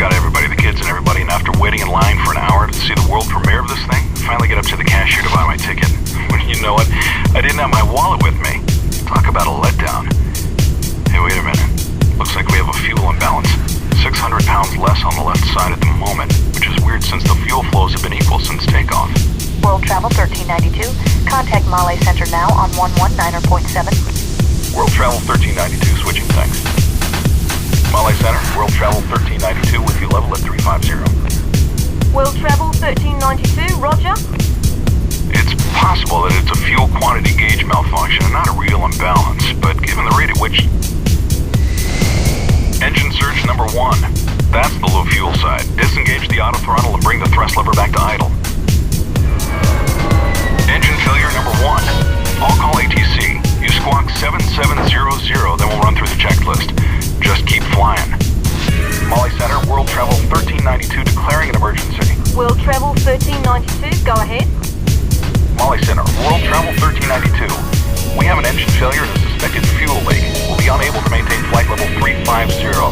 got everybody, the kids and everybody, and after waiting in line for an hour to see the world premiere of this thing, I finally get up to the cashier to buy my ticket. You know what? I didn't have my wallet with me. Talk about a letdown. Hey, wait a minute. Looks like we have a fuel imbalance. 600 pounds less on the left side at the moment, which is weird since the fuel flows have been equal since takeoff. World Travel 1392. Contact Male Center now on 119.7. World Travel 1392, switching, thanks. Male Center, World Travel 1392 with you level at 350. World Travel 1392, roger. It's possible that it's a fuel quantity gauge malfunction and not a real imbalance, but given the rate at which... Engine surge number 1. That's the low fuel side. Disengage the auto throttle and bring the thrust lever back to idle. Engine failure number 1. I'll call ATC. You squawk 7700, then we'll run through the checklist. Just keep flying. Male Center, World Travel 1392 declaring an emergency. World Travel 1392, go ahead. Male Center, World Travel 1392. We have an engine failure and a suspected fuel leak. We'll be unable to maintain flight level 350.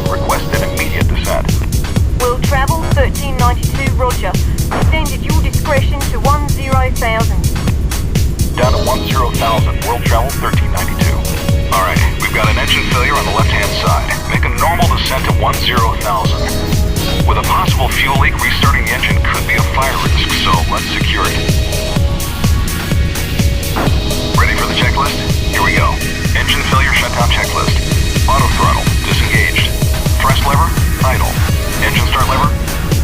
Request an immediate descent. World Travel 1392, roger. Descend at your discretion to 10,000. Down to 10,000, World Travel 1392. Alright, we've got an engine failure on the left-hand side. Make a normal descent to 10,000. With a possible fuel leak, restarting the engine could be a fire risk, so let's secure it. Ready for the checklist? Here we go. Engine failure shutdown checklist. Auto throttle, disengaged. Thrust lever, idle. Engine start lever,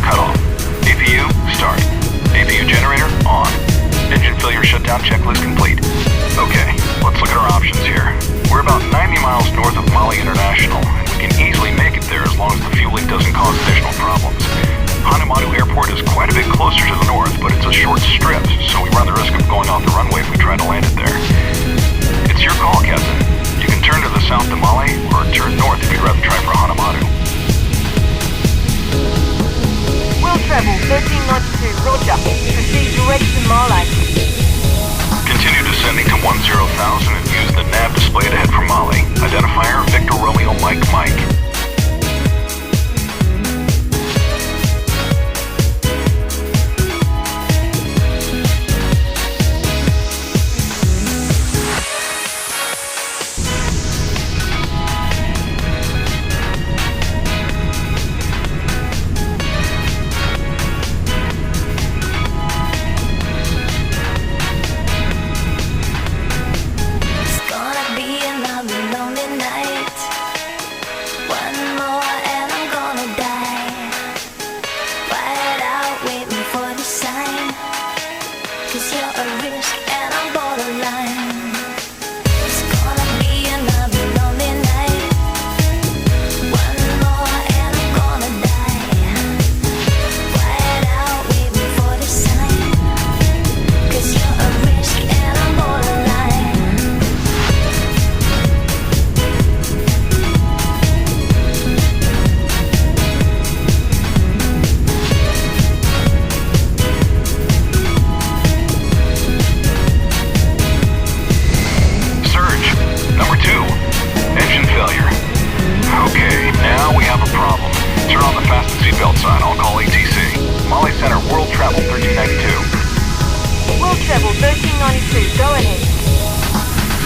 cut off. APU, start. APU generator, on. Engine failure shutdown checklist complete. Okay, let's look at our options here. We're about 90 miles north of Mali International, and we can easily make it there as long as the fuel leak doesn't cause additional problems. Hanamatu Airport is quite a bit closer to the north, but it's a short strip, so we run the risk of going off the runway if we try to land it there. It's your call, Captain. You can turn to the south to Mali, or turn north if you'd rather try for Hanamatu. World Travel 1392, roger. Proceed direct to Male. Continue descending to 10,000 and use the nav displayed ahead for Mali. Identifier, Victor Romeo Mike Mike.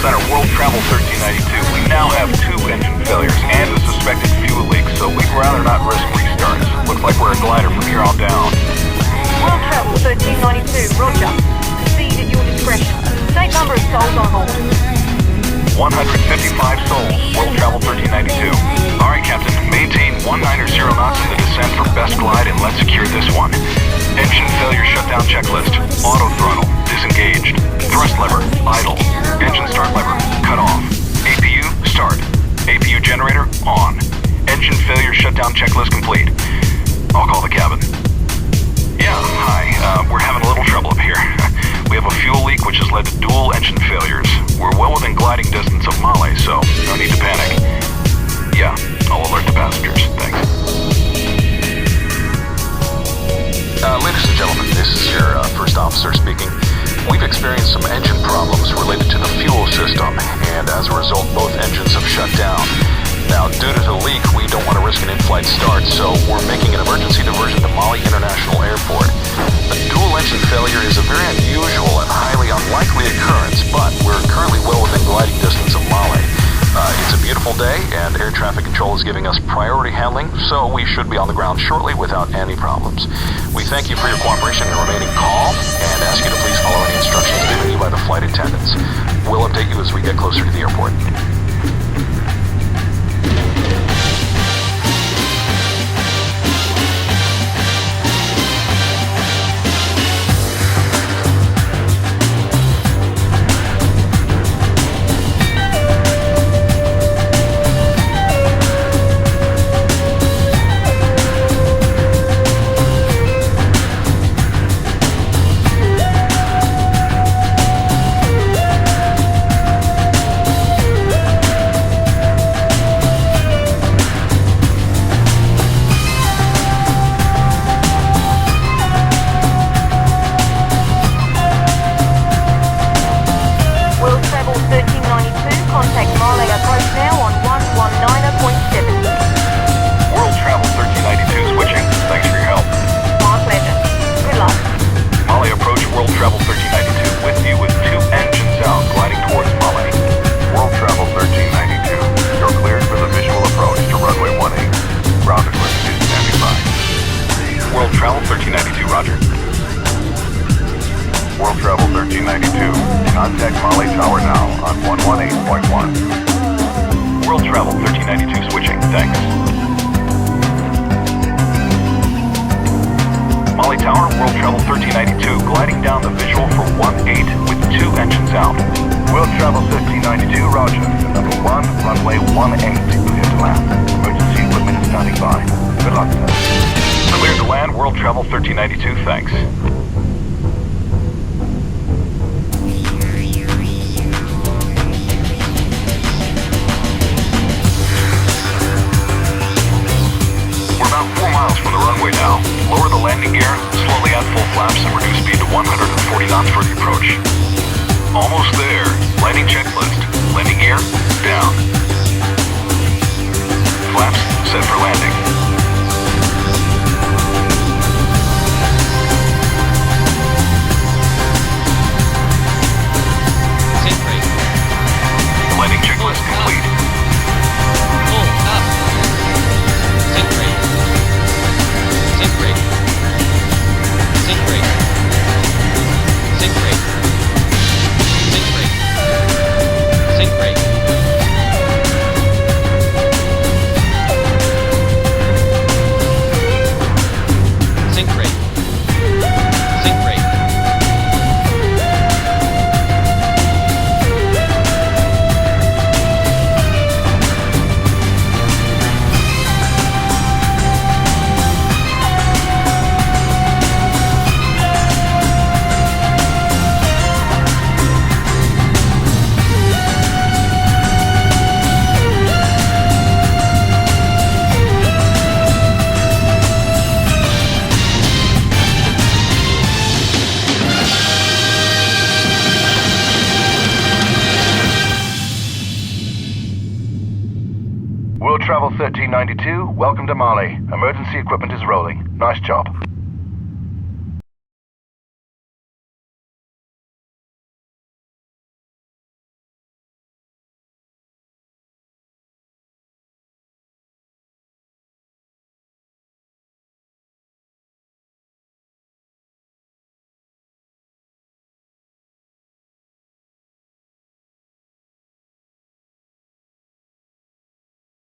Center, World Travel 1392. We now have 2 engine failures and a suspected fuel leak, so we'd rather not risk restarts. Looks like we're a glider from here on down. World Travel 1392, roger. Proceed at your discretion. State number of souls on board. 155 souls, World Travel 1392. Alright, Captain, maintain 190 knots in the descent for best glide and let's secure this one. Engine failure shutdown checklist. Auto throttle, disengaged. Thrust lever, idle. Engine start lever, cut off. APU, start. APU generator, on. Engine failure shutdown checklist complete. I'll call the cabin. Yeah, hi. We're having a little trouble up here. We have a fuel leak which has led to dual engine failures. We're well within gliding distance of Male, so no need to panic. Yeah, I'll alert the passengers. Thanks. Ladies and gentlemen, this is your first officer speaking. We've experienced some engine problems related to the fuel system, and as a result, both engines have shut down. Now, due to the leak, we don't want to risk risk an in-flight start, so we're making an emergency diversion to Mali International Airport. A dual engine failure is a very unusual and highly unlikely occurrence, but we're currently well within gliding distance of Mali. It's a beautiful day, and air traffic control is giving us priority handling, so we should be on the ground shortly without any problems. We thank you for your cooperation in remaining calm, and ask you to please follow any instructions given you by the flight attendants. We'll update you as we get closer to the airport. Contact Mali Tower now on 118.1. World Travel 1392 switching, thanks. Mali Tower, World Travel 1392, gliding down the visual for 18 with 2 engines out. World Travel 1392, roger. Number 1, runway 18, clear to land. Emergency equipment is standing by. Good luck, sir. Clear to land, World Travel 1392, thanks. Now, lower the landing gear, slowly add full flaps, and reduce speed to 140 knots for the approach. Almost there. Landing checklist. Landing gear, down. Flaps set for landing. Sync rate. Landing checklist complete. Pull up. Sync rate. Sync rate. Sync rate. Sync rate. Sync rate. Sync rate. Sync rate. Sync rate. World Travel 1392, welcome to Mali. Emergency equipment is rolling. Nice job.